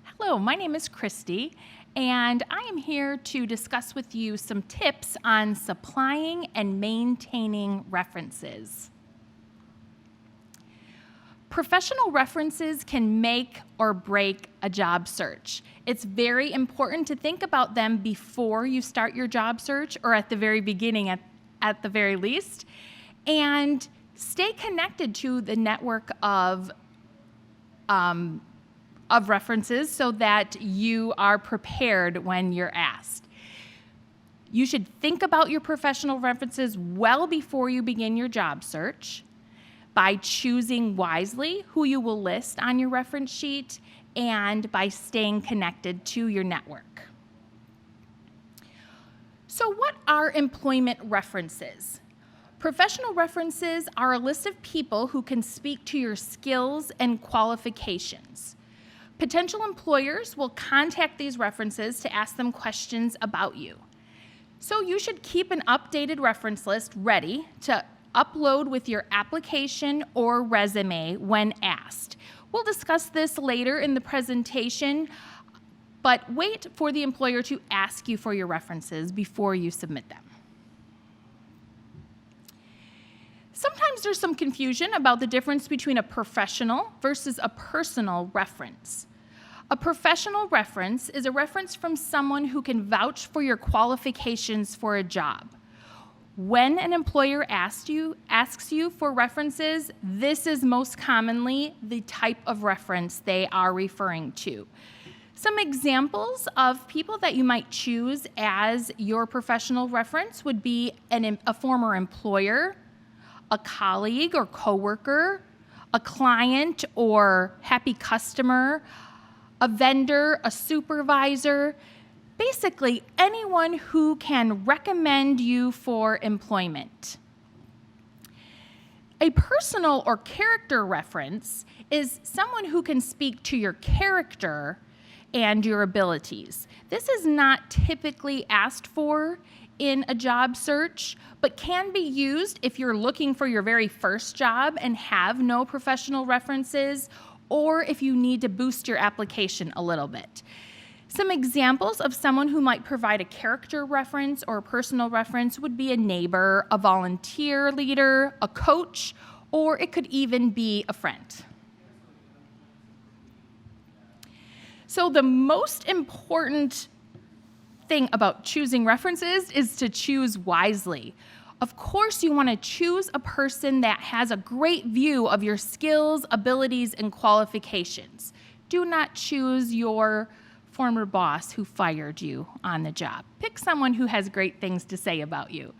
Hello, my name is Christy, and I am here to discuss with you some tips on supplying and maintaining references. Professional references can make or break a job search. It's very important to think about them before you start your job search, or at the very beginning at the very least, and stay connected to the network of references so that you are prepared when you're asked. You should think about your professional references well before you begin your job search by choosing wisely who you will list on your reference sheet and by staying connected to your network. So what are employment references? Professional references are a list of people who can speak to your skills and qualifications. Potential employers will contact these references to ask them questions about you. So you should keep an updated reference list ready to upload with your application or resume when asked. We'll discuss this later in the presentation, but wait for the employer to ask you for your references before you submit them. Sometimes there's some confusion about the difference between a professional versus a personal reference. A professional reference is a reference from someone who can vouch for your qualifications for a job. When an employer asks you for references, this is most commonly the type of reference they are referring to. Some examples of people that you might choose as your professional reference would be a former employer, a colleague or coworker, a client or happy customer, a vendor, a supervisor, basically anyone who can recommend you for employment. A personal or character reference is someone who can speak to your character and your abilities. This is not typically asked for in a job search, but can be used if you're looking for your very first job and have no professional references, or if you need to boost your application a little bit. Some examples of someone who might provide a character reference or a personal reference would be a neighbor, a volunteer leader, a coach, or it could even be a friend. So the most important thing about choosing references is to choose wisely. Of course, you want to choose a person that has a great view of your skills, abilities, and qualifications. Do not choose your former boss who fired you on the job. Pick someone who has great things to say about you.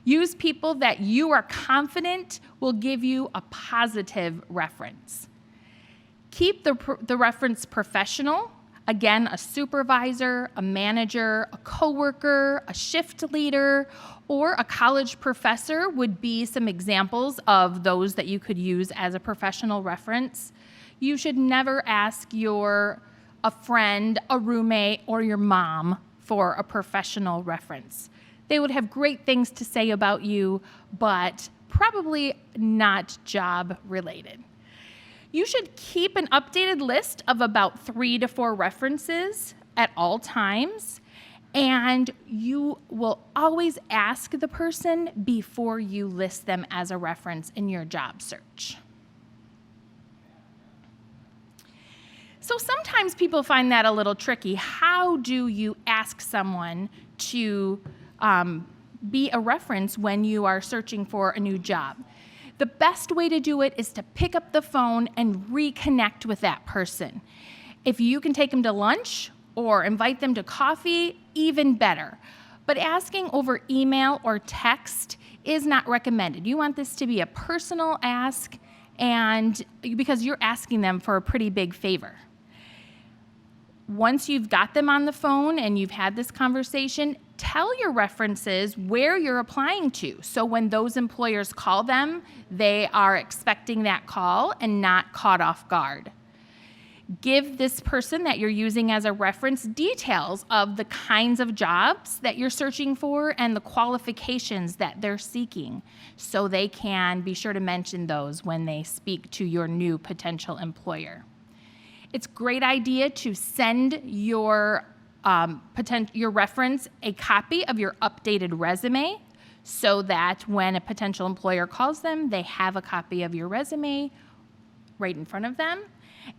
Use people that you are confident will give you a positive reference. Keep the reference professional. Again, a supervisor, a manager, a coworker, a shift leader, or a college professor would be some examples of those that you could use as a professional reference. You should never ask a friend, a roommate, or your mom for a professional reference. They would have great things to say about you, but probably not job related. You should keep an updated list of about 3 to 4 references at all times, and you will always ask the person before you list them as a reference in your job search. So sometimes people find that a little tricky. How do you ask someone to be a reference when you are searching for a new job? The best way to do it is to pick up the phone and reconnect with that person. If you can take them to lunch or invite them to coffee, even better. But asking over email or text is not recommended. You want this to be a personal ask, and because you're asking them for a pretty big favor. Once you've got them on the phone and you've had this conversation, tell your references where you're applying to. So when those employers call them, they are expecting that call and not caught off guard. Give this person that you're using as a reference details of the kinds of jobs that you're searching for and the qualifications that they're seeking, so they can be sure to mention those when they speak to your new potential employer. It's a great idea to send your reference a copy of your updated resume, so that when a potential employer calls them, they have a copy of your resume right in front of them.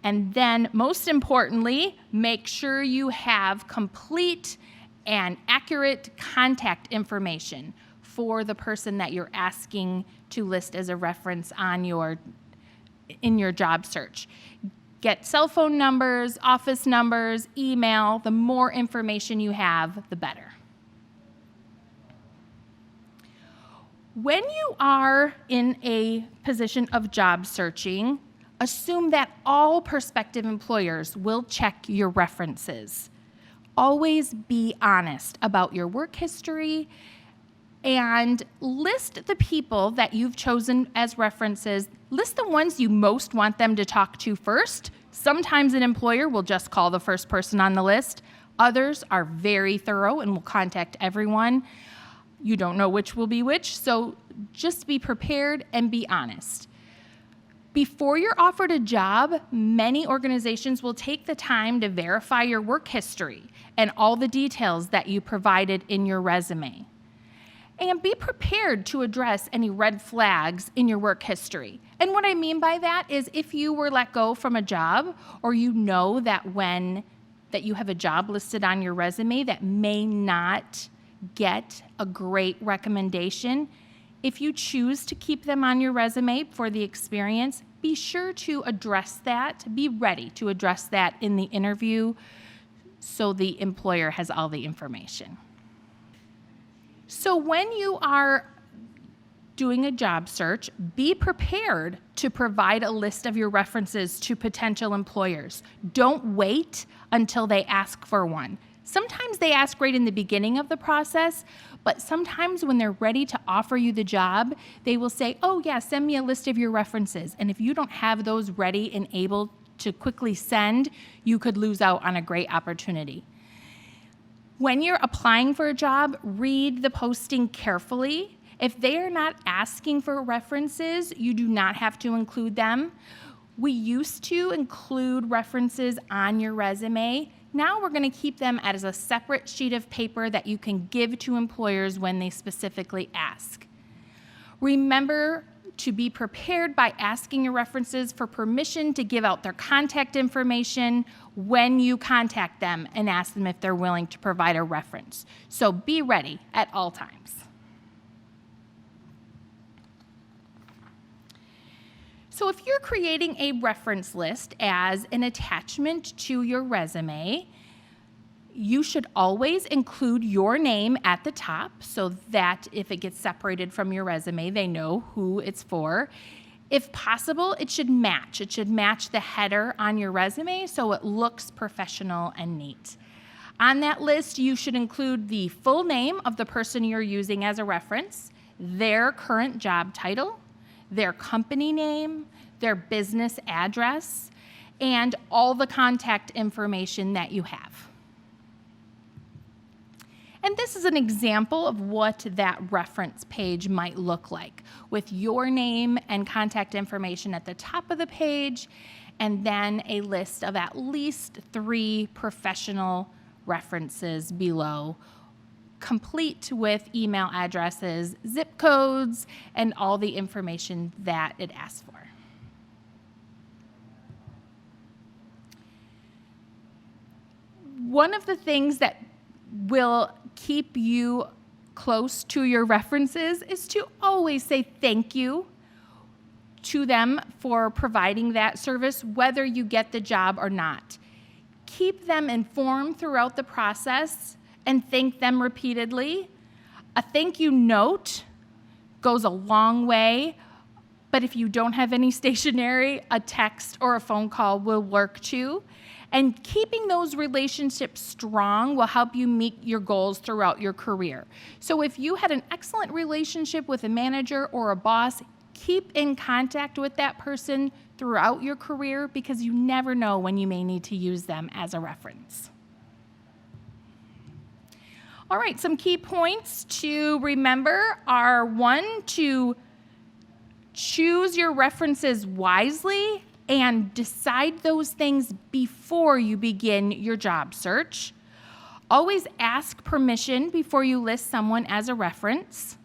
And then, most importantly, make sure you have complete and accurate contact information for the person that you're asking to list as a reference in your job search. Get cell phone numbers, office numbers, email. The more information you have, the better. When you are in a position of job searching, assume that all prospective employers will check your references. Always be honest about your work history and list the people that you've chosen as references. List the ones you most want them to talk to first. Sometimes an employer will just call the first person on the list. Others are very thorough and will contact everyone. You don't know which will be which, so just be prepared and be honest. Before you're offered a job, many organizations will take the time to verify your work history and all the details that you provided in your resume. And be prepared to address any red flags in your work history. And what I mean by that is, if you were let go from a job, or you know that that you have a job listed on your resume that may not get a great recommendation, if you choose to keep them on your resume for the experience, be sure to address that. Be ready to address that in the interview so the employer has all the information. So when you are doing a job search, be prepared to provide a list of your references to potential employers. Don't wait until they ask for one. Sometimes they ask right in the beginning of the process, but sometimes when they're ready to offer you the job, they will say, oh yeah, send me a list of your references. And if you don't have those ready and able to quickly send, you could lose out on a great opportunity. When you're applying for a job, read the posting carefully. If they are not asking for references, you do not have to include them. We used to include references on your resume. Now we're going to keep them as a separate sheet of paper that you can give to employers when they specifically ask. Remember to be prepared by asking your references for permission to give out their contact information when you contact them and ask them if they're willing to provide a reference. So be ready at all times. So if you're creating a reference list as an attachment to your resume, you should always include your name at the top so that if it gets separated from your resume, they know who it's for. If possible, it should match. It should match the header on your resume so it looks professional and neat. On that list, you should include the full name of the person you're using as a reference, their current job title, their company name, their business address, and all the contact information that you have. And this is an example of what that reference page might look like, with your name and contact information at the top of the page, and then a list of at least 3 professional references below, complete with email addresses, zip codes, and all the information that it asks for. One of the things that will keep you close to your references is to always say thank you to them for providing that service, whether you get the job or not. Keep them informed throughout the process and thank them repeatedly. A thank you note goes a long way, but if you don't have any stationery, a text or a phone call will work too. And keeping those relationships strong will help you meet your goals throughout your career. So if you had an excellent relationship with a manager or a boss, keep in contact with that person throughout your career because you never know when you may need to use them as a reference. All right, some key points to remember are 1, to choose your references wisely and decide those things before you begin your job search. Always ask permission before you list someone as a reference.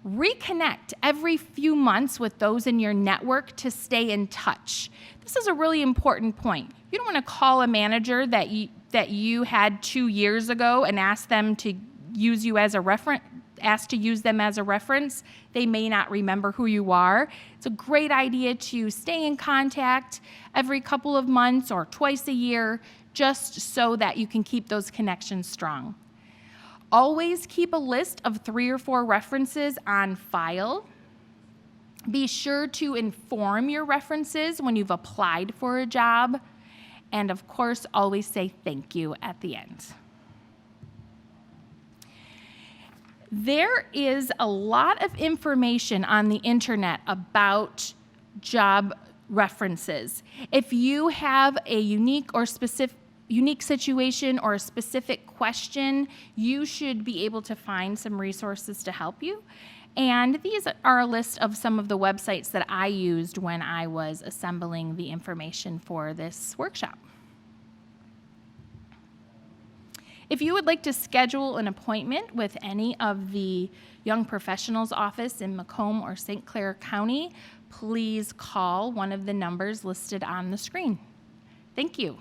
Reconnect every few months with those in your network to stay in touch. This is a really important point. You don't want to call a manager that you had 2 years ago and ask them to use you as a reference. Asked to use them as a reference. They may not remember who you are. It's a great idea to stay in contact every couple of months or twice a year, just so that you can keep those connections strong. Always keep a list of 3 or 4 references on file. Be sure to inform your references when you've applied for a job. And of course, always say thank you at the end. There is a lot of information on the internet about job references. If you have a unique situation or a specific question, you should be able to find some resources to help you. And these are a list of some of the websites that I used when I was assembling the information for this workshop. If you would like to schedule an appointment with any of the Young Professionals Office in Macomb or St. Clair County, please call one of the numbers listed on the screen. Thank you.